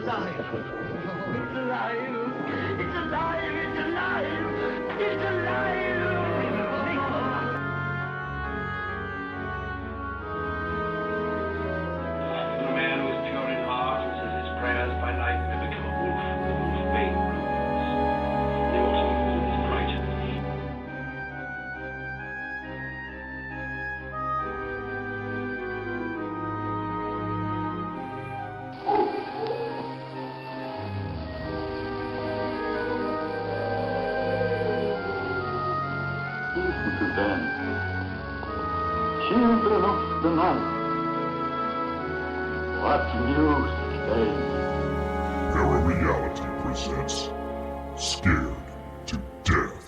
alive. Oh, it's alive. It's alive. It's alive. It's alive. The man who is pure in heart and says his prayers by night may become a wolf with wolf-bane grows. The autumn moon is brighter. Listen to them, children of the night. What music they make. ParaReality presents Scared to Death.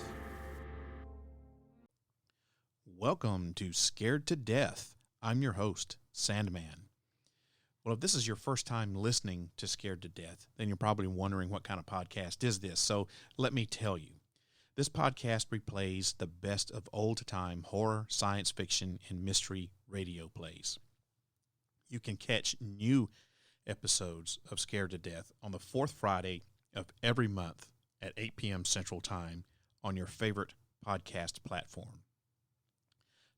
Welcome to Scared to Death. I'm your host, Sandman. Well, if this is your first time listening to Scared to Death, then you're probably wondering what kind of podcast is this. So let me tell you. This podcast replays the best of old-time horror, science fiction, and mystery radio plays. You can catch new episodes of Scared to Death on the fourth Friday of every month at 8 p.m. Central Time on your favorite podcast platform.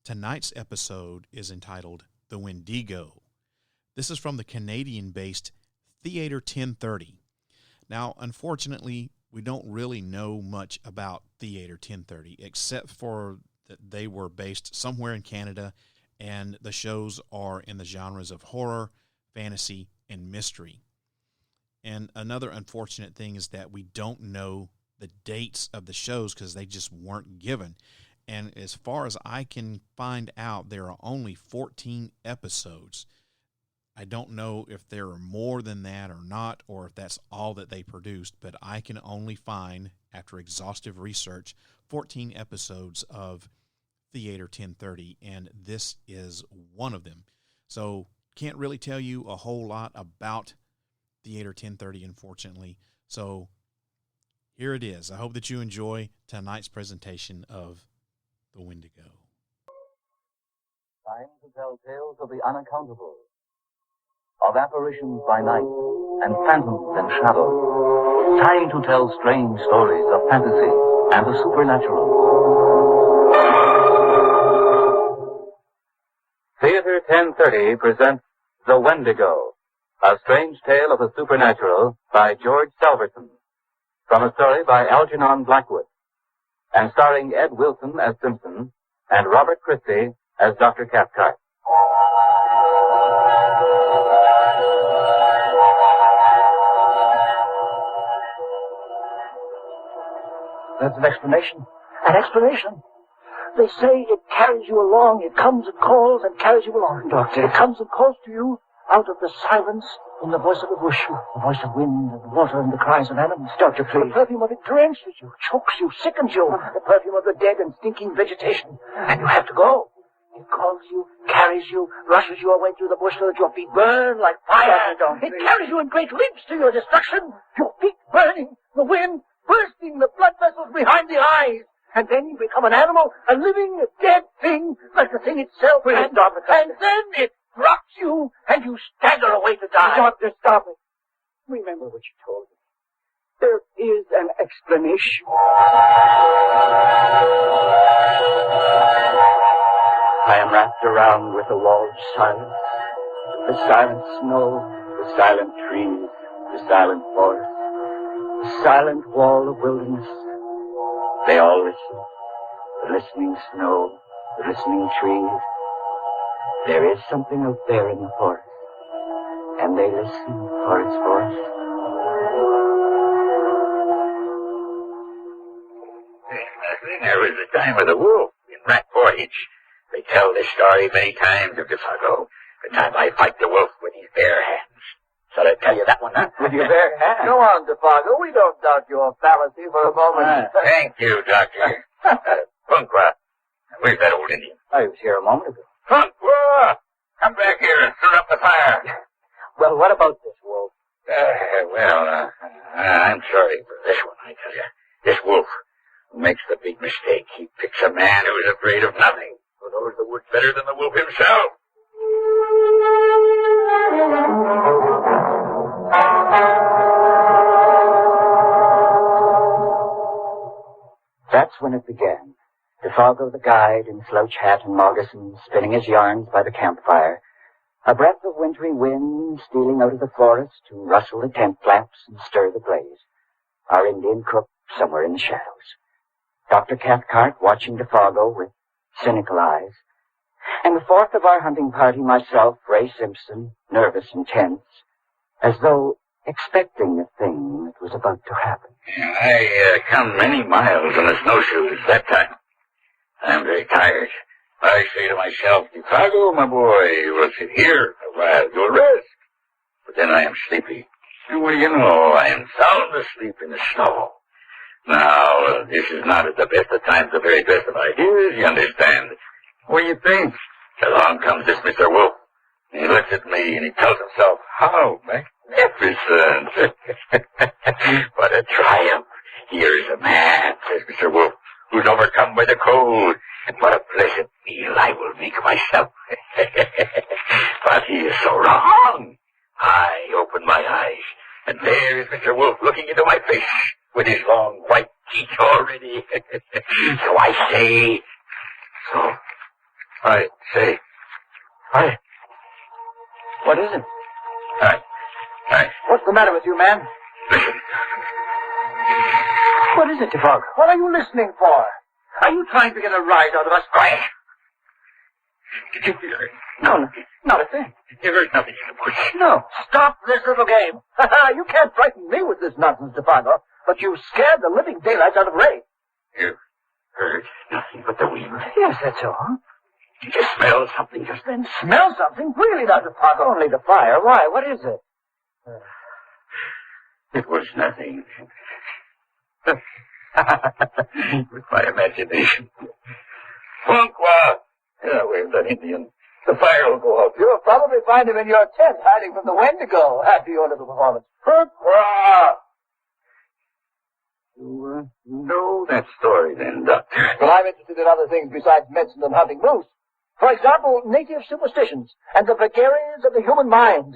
Tonight's episode is entitled The Wendigo. This is from the Canadian-based Theater 1030. Now, unfortunately, we don't really know much about Theater 1030, except for that they were based somewhere in Canada, and the shows are in the genres of horror, fantasy, and mystery. And another unfortunate thing is that we don't know the dates of the shows because they just weren't given. And as far as I can find out, there are only 14 episodes. I don't know if there are more than that or not, or if that's all that they produced, but I can only find, after exhaustive research, 14 episodes of Theater 1030, and this is one of them. So can't really tell you a whole lot about Theater 1030, unfortunately. So here it is. I hope that you enjoy tonight's presentation of The Wendigo. Time to tell tales of the unaccountable, of apparitions by night, and phantoms and shadows. Time to tell strange stories of fantasy and the supernatural. Theater 1030 presents The Wendigo, a strange tale of the supernatural by George Salverson, from a story by Algernon Blackwood, and starring Ed Wilson as Simpson and Robert Christie as Dr. Cathcart. That's an explanation. An explanation. They say it carries you along. It comes and calls and carries you along. Doctor. It comes and calls to you out of the silence in the voice of the bush, the voice of wind and water and the cries of animals. Doctor, please. The perfume of it drenches you, chokes you, sickens you. The perfume of the dead and stinking vegetation. And you have to go. It calls you, carries you, rushes your way through the bush so that your feet burn like fire. It carries you in great leaps to your destruction. Your feet burning, the wind bursting the blood vessels behind the eyes. And then you become an animal, a living, dead thing, like the thing itself. Please stop it. And then it drops you, and you stagger away to die. Doctor, stop it. Remember what you told me. There is an explanation. I am wrapped around with a wall of silence. The silent snow, the silent trees, the silent forest, the silent wall of wilderness. They all listen. The listening snow, the listening trees. There is something out there in the forest, and they listen for its voice. There was the time of the wolf in Rat Portage. They tell this story many times of Defogo. The time I fight the wolf with his bare hands. Shall I tell you that one, huh? With your bare hands. Go on, Defogo. We don't doubt your fallacy for a moment. Thank you, Doctor. Punkwa, where's that old Indian? I was here a moment ago. Punkwa! Come back here and stir up the fire. Well, what about this wolf? I'm sorry for this one, I tell you. This wolf who makes the big mistake. He picks a man who's afraid of nothing, who knows the woods better than the wolf himself. when it began. Defago, the guide, in slouch hat and moccasins, spinning his yarns by the campfire. A breath of wintry wind stealing out of the forest to rustle the tent flaps and stir the blaze. Our Indian cook somewhere in the shadows. Dr. Cathcart watching Defago with cynical eyes. And the fourth of our hunting party, myself, Ray Simpson, nervous and tense, as though expecting the thing that was about to happen. I come many miles on the snowshoes that time. I'm very tired. I say to myself, Defago, my boy, we'll sit here a while, you'll rest. But then I am sleepy. And what do you know, I am sound asleep in the snow. Now, this is not at the best of times, the very best of ideas, you understand. What do you think? Along comes this Mr. Wolf. He looks at me and he tells himself, how magnificent. What a triumph. Here is a man, says Mr. Wolf, who's overcome by the cold. And what a pleasant meal I will make myself. But he is so wrong. I open my eyes, and there is Mr. Wolf looking into my face with his long white teeth already. So I say, What is it? I, What's the matter with you, man? listen. What is it, Defago? What are you listening for? Are you trying to get a rise out of us? Quiet. Did you hear it? No, not a thing. You heard nothing in the bush. No, stop this little game. You can't frighten me with this nonsense, Defago, but you scared the living daylights out of Ray. You heard nothing but the wind. Yes, that's all. Did you smell something just then? Smell something? Really, Dr. Defago? Only the fire. Why? What is it? It was nothing. With my imagination. Punkwa! Yeah, where's that Indian? The fire will go out. You'll probably find him in your tent hiding from the Wendigo after your little performance. Punkwa! You know that story then, Doctor. Well, I'm interested in other things besides medicine and hunting moose. For example, native superstitions and the vagaries of the human mind.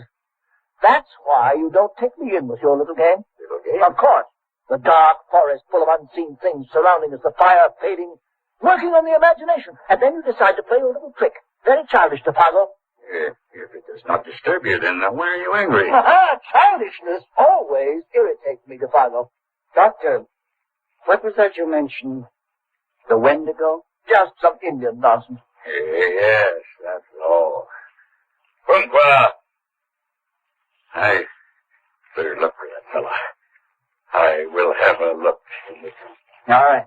That's why you don't take me in with your little game. Little game? Of course. The dark forest full of unseen things surrounding us, the fire fading, working on the imagination. And then you decide to play a little trick. Very childish, Defago. If it does not disturb you, then why are you angry? Childishness always irritates me, Defago. Doctor, what was that you mentioned? The Wendigo? Just some Indian nonsense. Yes, that's all. Punkwa! I better look for that fella. I will have a look. All right.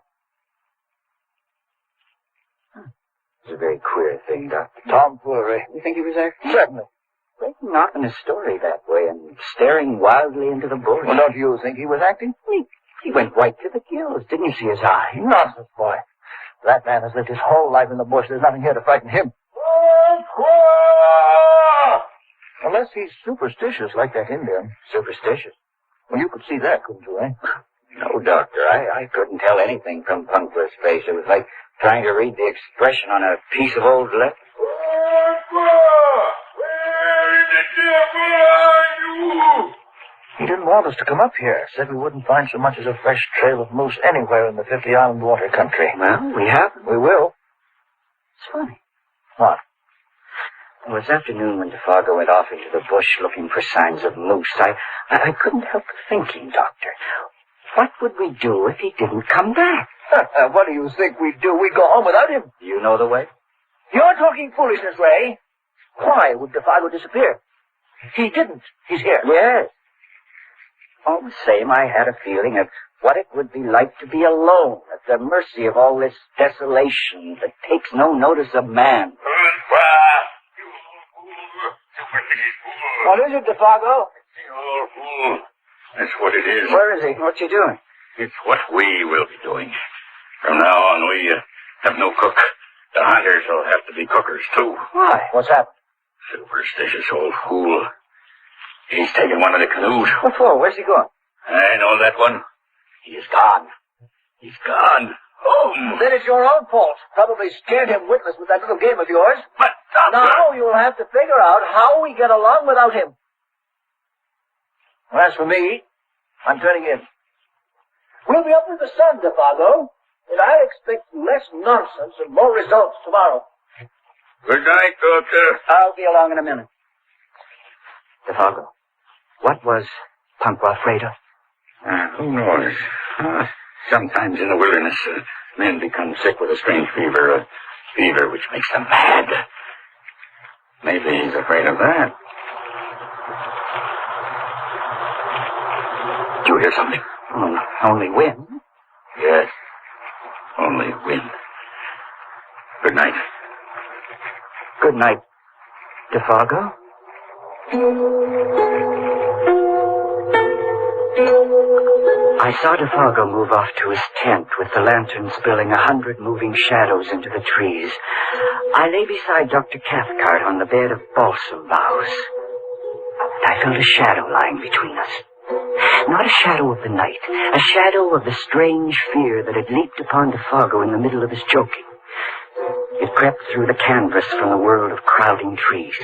It's a very queer thing, Doctor. Tomfoolery. You think he was there? Certainly. Breaking off in his story that way and staring wildly into the bush. Well, don't you think he was acting? He went white to the gills. Didn't you see his eye? Nonsense, boy. That man has lived his whole life in the bush. There's nothing here to frighten him. Unless he's superstitious like that Indian. Superstitious? Well, you could see that, couldn't you, eh? No, Doctor. I couldn't tell anything from Punkla's face. It was like trying to read the expression on a piece of old leather. Where in the devil are you? He didn't want us to come up here. Said we wouldn't find so much as a fresh trail of moose anywhere in the 50 Island water country. Well, we haven't. We will. It's funny. What? Well, this afternoon when Defago went off into the bush looking for signs of moose, I couldn't help thinking, Doctor, what would we do if he didn't come back? What do you think we'd do? We'd go home without him. Do you know the way? You're talking foolishness, Ray. Why would Defago disappear? He didn't. He's here. Yes. All the same, I had a feeling of what it would be like to be alone at the mercy of all this desolation that takes no notice of man. What is it, Defago? The old fool. That's what it is. Where is he? What's he doing? It's what we will be doing. From now on, we have no cook. The hunters will have to be cookers, too. Why? What's happened? Superstitious old fool. He's taken one of the canoes. What for? Where's he going? I know that one. He is gone. He's gone. Home. Then it's your own fault. Probably scared him witless with that little game of yours. But, Doctor... Now you'll have to figure out how we get along without him. Well, as for me, I'm turning in. We'll be up with the sun, Defago. And I expect less nonsense and more results tomorrow. Good night, Doctor. I'll be along in a minute. DeFargo, what was Ponco afraid of? Who knows? Sometimes in the wilderness, men become sick with a strange fever, a fever which makes them mad. Maybe he's afraid of that. Do you hear something? Only wind. Yes, only wind. Good night. Good night, DeFargo. I saw DeFargo move off to his tent with the lantern spilling 100 moving shadows into the trees. I lay beside Dr. Cathcart on the bed of balsam boughs. I felt a shadow lying between us. Not a shadow of the night, a shadow of the strange fear that had leaped upon DeFargo in the middle of his choking. It crept through the canvas from the world of crowding trees.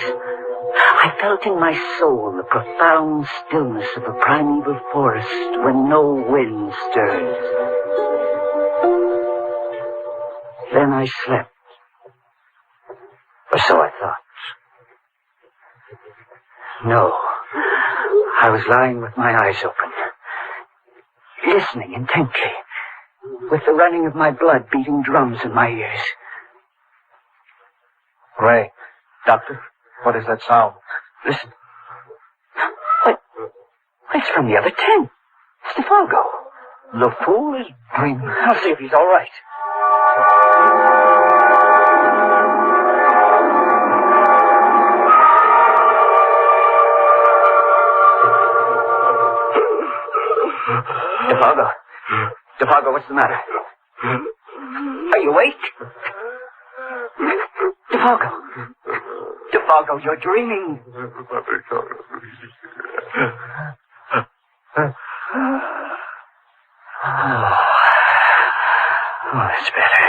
I felt in my soul the profound stillness of a primeval forest when no wind stirs. Then I slept. Or so I thought. No, I was lying with my eyes open, listening intently, with the running of my blood beating drums in my ears. Ray, Doctor, what is that sound? Listen. What? It's from the other tent. It's DeFargo. The fool is dreaming. I'll see if he's all right. DeFargo, what's the matter? Are you awake? DeFargo, you're dreaming. Oh, that's better.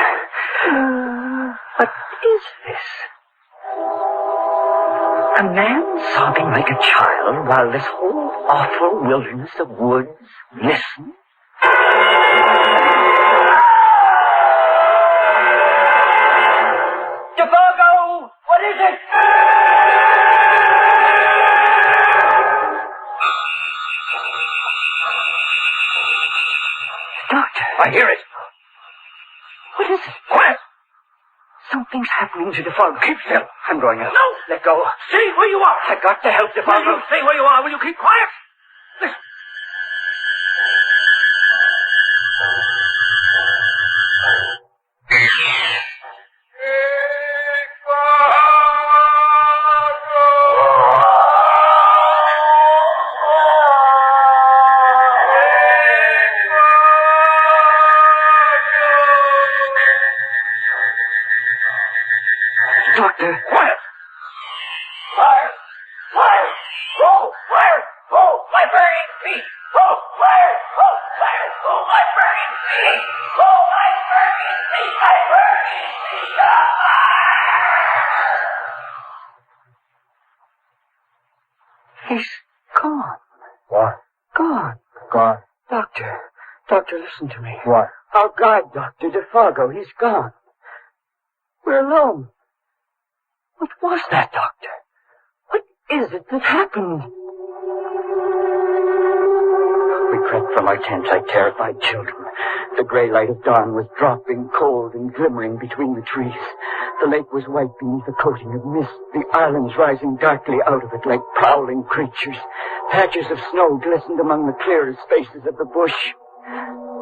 What is this? A man sobbing like a child while this whole awful wilderness of woods listens? DeFargo! What is it? Doctor! I hear it. What is it? Quiet! Something's happening to DeFargo. Keep still. I'm going out. No! Let go. Stay where you are. I've got to help Will DeFargo. you stay where you are? Will you keep quiet? Listen. Doctor. Quiet! Fire! Fire! Oh, fire! Oh, my burning feet! Oh, fire! Oh, fire! Oh, my burning feet! Oh, my burning feet! My burning feet! He's gone. What? Gone. Gone. Doctor, listen to me. What? Our guide, Dr. DeFargo, he's gone. We're alone. What was that, Doctor? What is it that happened? We crept from our tents like terrified children. The gray light of dawn was dropping cold and glimmering between the trees. The lake was white beneath a coating of mist, the islands rising darkly out of it like prowling creatures. Patches of snow glistened among the clearer spaces of the bush.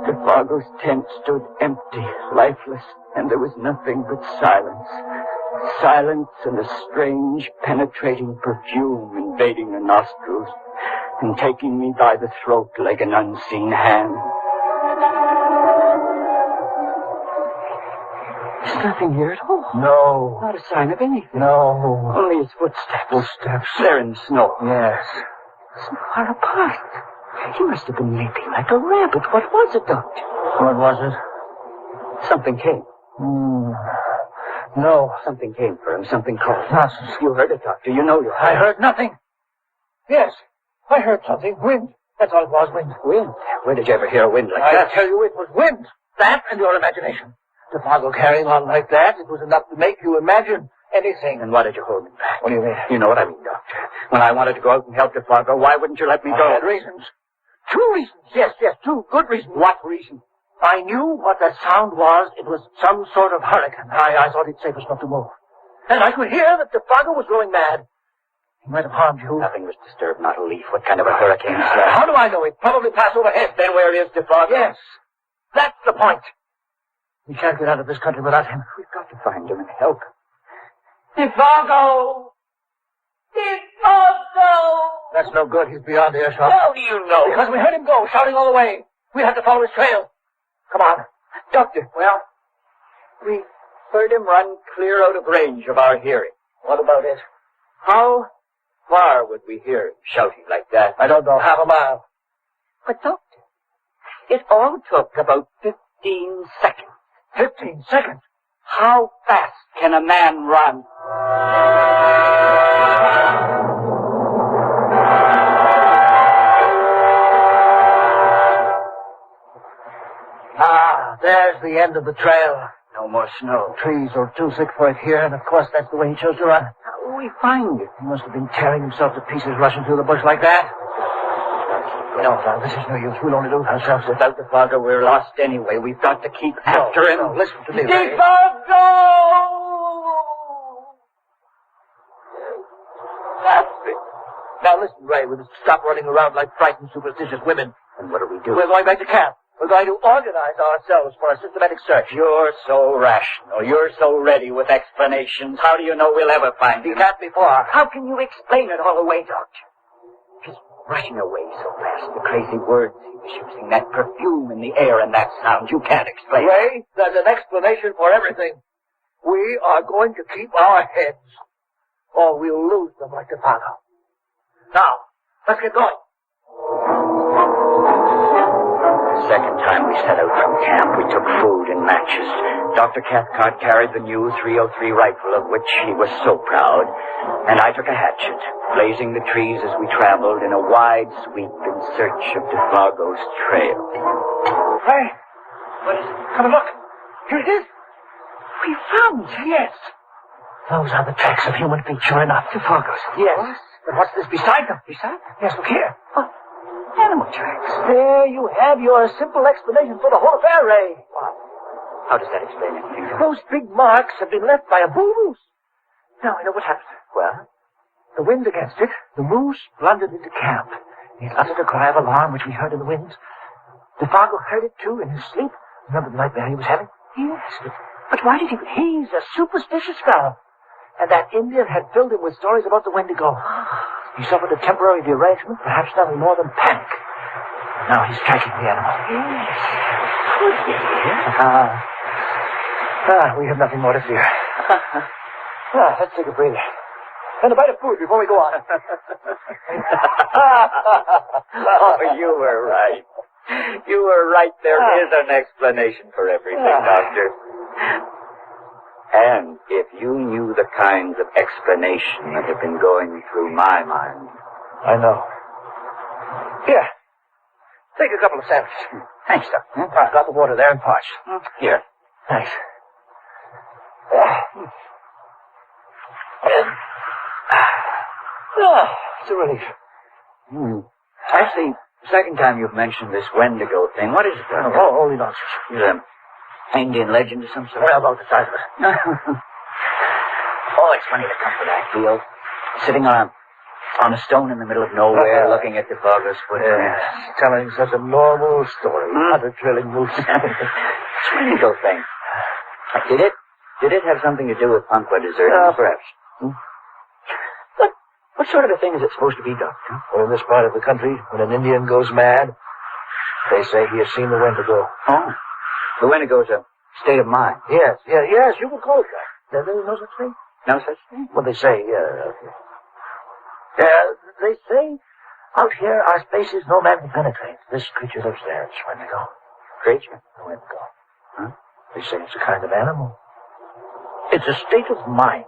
DeFargo's tent stood empty, lifeless, and there was nothing but silence. Silence and a strange, penetrating perfume invading the nostrils and taking me by the throat like an unseen hand. There's nothing here at all. No. Not a sign of anything. No. Only his footsteps. Footsteps. They're in the snow. Yes. So far apart. He must have been leaping like a rabbit. What was it, Doctor? What was it? Something came. No. Something came for him. Something called. Nonsense. You heard it, Doctor. You know you heard I heard nothing. Yes. I heard something. Wind. That's all it was, wind. Wind? Where did you ever hear a wind like I that? tell you, it was wind. that and your imagination. Defago carrying on like that, it was enough to make you imagine anything. And why did you hold me back? What do you mean? You know what I mean, Doctor. When I wanted to go out and help Defago, why wouldn't you let me go? I had reasons. 2 reasons. Yes, 2 good reasons. What reason? I knew what that sound was. It was some sort of hurricane. I thought it safest not to move. And I could hear that Defago was growing mad. He might have harmed you. Nothing was disturbed, not a leaf. What kind of a hurricane is that? How do I know? It probably passed overhead. Then where is Defago? Yes. That's the point. We can't get out of this country without him. We've got to find him and help him. Defago! Defago! That's no good. He's beyond earshot. How do you know? Because we heard him go, shouting all the way. We had to follow his trail. Come on. Doctor, well, we heard him run clear out of range of our hearing. What about it? How far would we hear him shouting like that? I don't know. Half a mile. But, Doctor, it all took about 15 seconds. 15 seconds? How fast can a man run? There's the end of the trail. No more snow. Trees are too thick for it here, and of course that's the way he chose to run. How will we find it? He must have been tearing himself to pieces rushing through the bush like that. No, this is no use. We'll only lose ourselves. Without Defago, we're lost anyway. We've got to keep after him. No, listen to me. Defago! That's it. Now listen, Ray, we must stop running around like frightened, superstitious women. And what do we do? We're going back to camp. We're going to organize ourselves for a systematic search. You're so rational. You're so ready with explanations. How do you know we'll ever find him? We can't be far. How can you explain it all away, Doctor? He's rushing away so fast. The crazy words he was using, that perfume in the air and that sound, you can't explain. Ray, there's an explanation for everything. We are going to keep our heads, or we'll lose them like Defago. Now, let's get going. The second time we set out from camp, we took food and matches. Dr. Cathcart carried the new 303 rifle, of which he was so proud, and I took a hatchet, blazing the trees as we traveled in a wide sweep in search of Defago's trail. Hey, what is it? Come and look. Here it is. We found it. Yes. Those are the tracks of human feet, sure enough. Defago's? Yes. But what's this beside them? Beside them? Yes, look here. Oh, animal tracks. There you have your simple explanation for the whole affair, Ray. Wow. How does that explain anything? Those big marks have been left by a bull moose. Now I know what happened. Well? The wind against it, the moose blundered into camp. It uttered a cry of alarm which we heard in the wind. Defago heard it too in his sleep. Remember the nightmare he was having? Yes. But why did he? He's a superstitious fellow. And that Indian had filled him with stories about the Wendigo. He suffered a temporary derangement, perhaps nothing more than panic. Now he's tracking the animal. Yes. Could be. We have nothing more to fear. Let's take a breather. And a bite of food before we go on. Oh, you were right. You were right. There is an explanation for everything, Doctor. And if you knew the kinds of explanation that have been going through my mind. I know. Here. Take a couple of sandwiches. Thanks, Doctor. I've got the water there and parched. Here. Thanks. It's a relief. Actually, the second time you've mentioned this Wendigo thing, what is it, Doctor? Oh, only nonsense. Is it an Indian legend of some sort? Well, about the size of it. Oh, it's funny the comfort I feel. Sitting on a stone in the middle of nowhere, looking at Defago's footprints. Telling such a normal story. Not a thrilling moose. This Wendigo thing. Did it have something to do with Pampa desert? Perhaps. What sort of a thing is it supposed to be, Doctor? Well, in this part of the country, when an Indian goes mad, they say he has seen the Wendigo. Oh. The Wendigo's a state of mind. Yes, you could call it that. There's no such thing. No such thing? Well, they say, they say out here are spaces no man can penetrate. This creature lives there. It's Wendigo. Creature? The Wendigo. Huh? They say it's a kind of animal. It's a state of mind.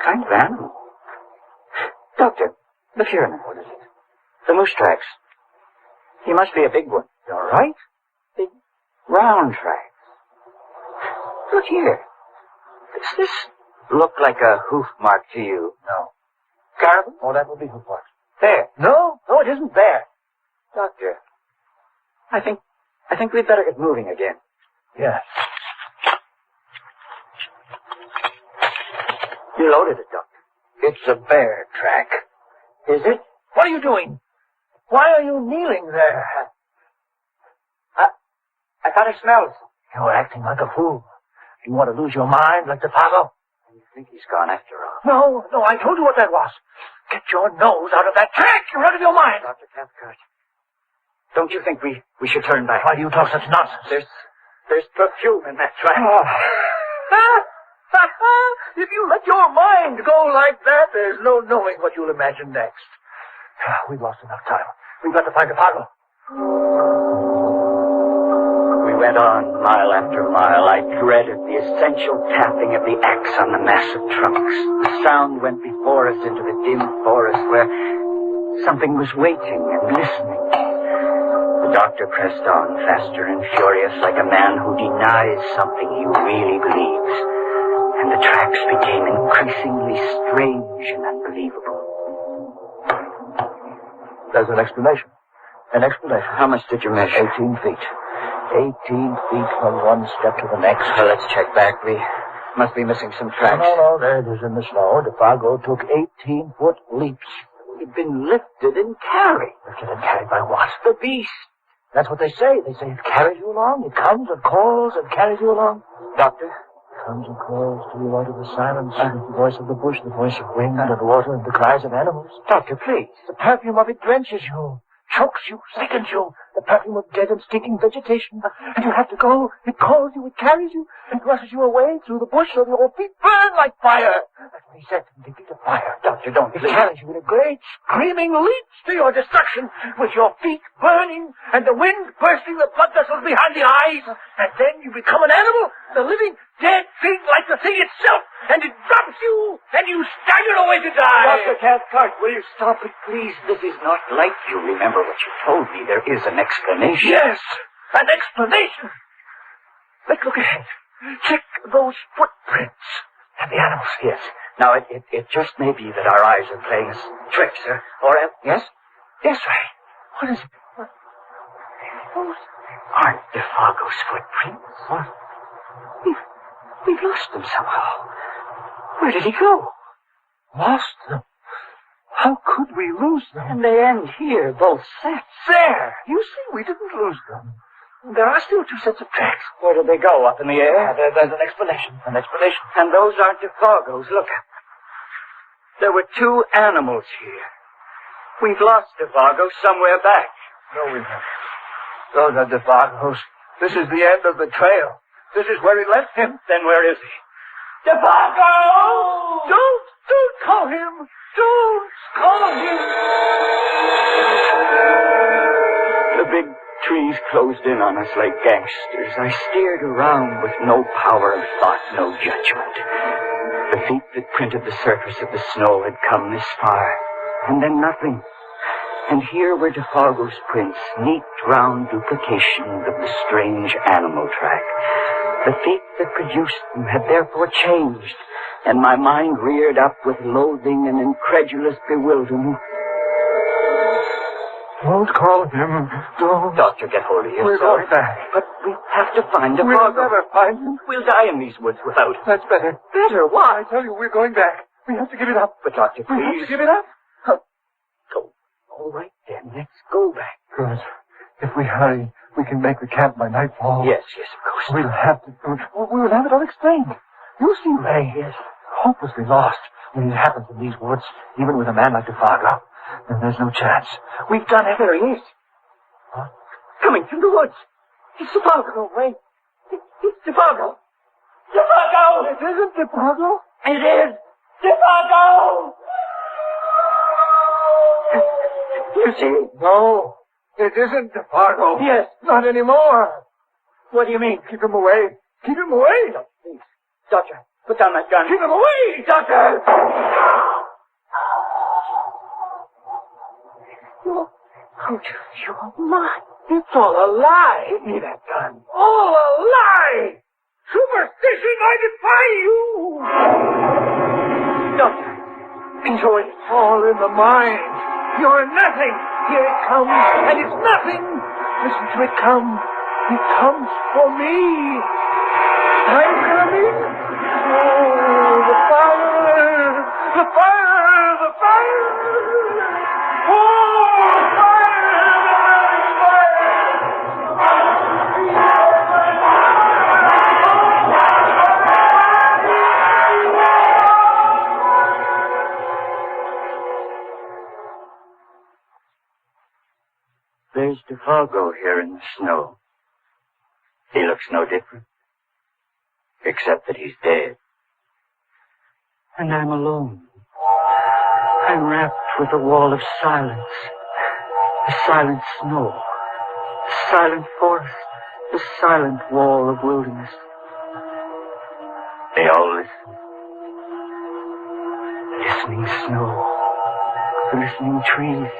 Kind of animal? Doctor, look here a minute. What is it? The moose tracks. He must be a big one. You're right. Big round tracks. Look here. Does this look like a hoof mark to you? No. Garvin? Oh, that would be hoof marks. There. No, it isn't there. Doctor, I think we'd better get moving again. Yes. You loaded it, Doctor. It's a bear track. Is it? What are you doing? Why are you kneeling there? I thought I smelled something. You're acting like a fool. Do you want to lose your mind like the Fargo? You think he's gone after all? No, I told you what that was. Get your nose out of that track. You're out of your mind. Dr. Cathcart, don't you think we should turn back? Why do you talk such nonsense? There's perfume in that track. If you let your mind go like that, there's no knowing what you'll imagine next. We've lost enough time. We've got to find the Fargo. We went on mile after mile. I dreaded the essential tapping of the axe on the massive trunks. The sound went before us into the dim forest where something was waiting and listening. The doctor pressed on, faster and furious, like a man who denies something he really believes. And the tracks became increasingly strange and unbelievable. There's an explanation. How much did you measure? 18 feet. 18 feet from one step to the next. Well, let's check back. We must be missing some tracks. No, there it is in the snow. The Fargo took 18-foot leaps. We've been lifted and carried. Lifted and carried by what? The beast. That's what they say. They say it carries you along. It comes and calls and carries you along. Doctor? It comes and calls to you out of the silence. The voice of the bush, the voice of wind and water and the cries of animals. Doctor, please. The perfume of it drenches you, chokes you, sickens you. The perfume of dead and stinking vegetation. And you have to go. It calls you, it carries you, it rushes you away through the bush so your feet burn like fire. That's what he said, the feet of fire. Doctor, don't. It carries you in a great, screaming leaps to your destruction, with your feet burning and the wind bursting the blood vessels behind the eyes. And then you become an animal, the living, dead thing like the thing itself, and it drops you, and you stagger away to die. Dr. Cathcart, will you stop it, please? This is not like you. Remember what you told me. There is an explanation. Yes, an explanation. Let's look ahead. Check those footprints and the animals. Yes. Now, it just may be that our eyes are playing us tricks, sir. Or else... Yes? Yes, Ray. What is it? Those aren't Defago's footprints. What? We've lost them somehow. Where did he go? Lost them? How could we lose them? And they end here, both sets. There! You see, we didn't lose them. There are still two sets of tracks. Where did they go? Up in the air? There's an explanation. An explanation. And those aren't Defago's. Look. There were two animals here. We've lost Defago somewhere back. No, we haven't. Those are Defago's. This is the end of the trail. This is where he left him. Then where is he? Defago! Don't call him. Don't call him. The big trees closed in on us like gangsters. I stared around with no power of thought, no judgment. The feet that printed the surface of the snow had come this far, and then nothing. And here were Defago's prints, neat, round duplications of the strange animal track. The feet that produced them had therefore changed, and my mind reared up with loathing and incredulous bewilderment. Don't call him. Don't. Doctor, get hold of yourself. We're going back. But we have to find Defago. We'll never find him. We'll die in these woods without him. That's better. Better? Why? I tell you, we're going back. We have to give it up. But, Doctor, We have please. to give it up. Go. All right, then. Let's go back. Good. If we hurry, we can make the camp by nightfall. Yes, of course. We'll have it all explained. You see, Ray is hopelessly lost when it happens in these woods, even with a man like Defago. Then there's no chance. We've done it. There he is. Huh? Coming through the woods. It's Defago. No, Ray. It's Defago. Defago! It isn't Defago. It is Defago! You see? No, it isn't Defago. Yes. Not anymore. What do you mean? Keep him away. Keep him away. Please. Doctor, put down that gun. Keep him away, Doctor. You're out of your mind. It's all a lie. Give me that gun. All a lie. Superstition, I defy you! Doctor, control it. All in the mind. You're nothing. Here it comes, and it's nothing. Listen to it come. It comes for me. I'm coming. Oh, the fire! The fire! The fire! Oh, the fire! The fire! There's Defargo here in the snow. He looks no different, except that he's dead. And I'm alone. I'm wrapped with a wall of silence. The silent snow, the silent forest, the silent wall of wilderness. They all listen. The listening snow, the listening trees.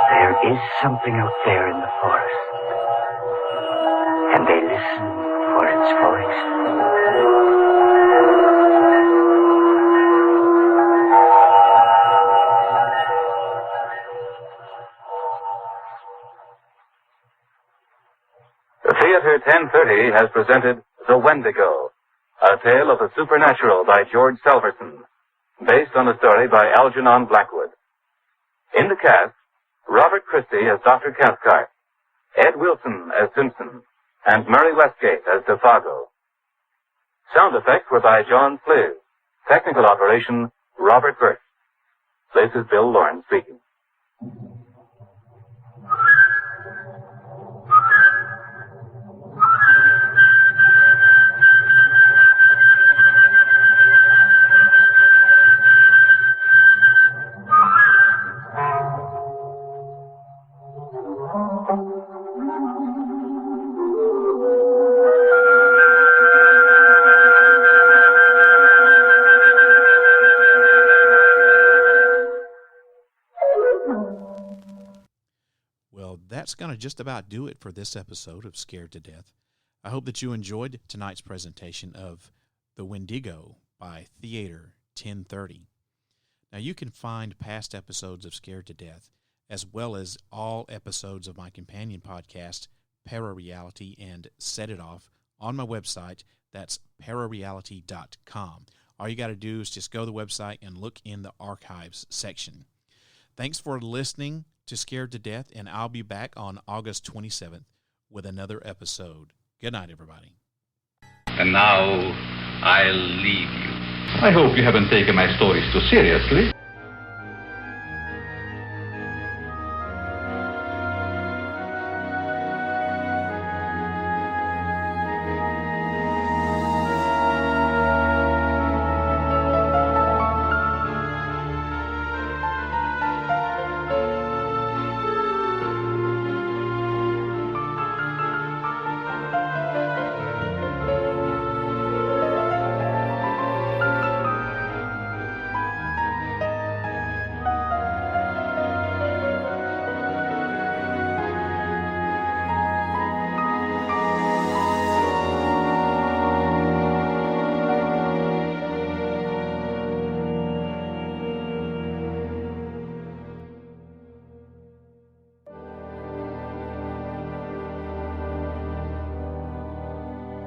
There is something out there in the forest, and they listen for its voice. Theater 1030 has presented The Wendigo, a tale of the supernatural by George Selverson, based on a story by Algernon Blackwood. In the cast, Robert Christie as Dr. Cathcart, Ed Wilson as Simpson, and Murray Westgate as Defargo. Sound effects were by John Fliz. Technical operation, Robert Burt. This is Bill Lawrence speaking. That's going to just about do it for this episode of Scared to Death. I hope that you enjoyed tonight's presentation of The Wendigo by Theater 1030. Now, you can find past episodes of Scared to Death, as well as all episodes of my companion podcast, ParaReality and Set It Off, on my website. That's ParaReality.com. All you got to do is just go to the website and look in the archives section. Thanks for listening to Scared to Death, and I'll be back on August 27th with another episode. Good night, everybody. And now, I'll leave you. I hope you haven't taken my stories too seriously.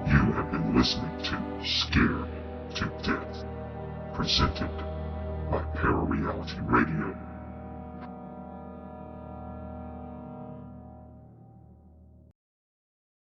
You have been listening to Scared to Death, presented by ParaReality Radio.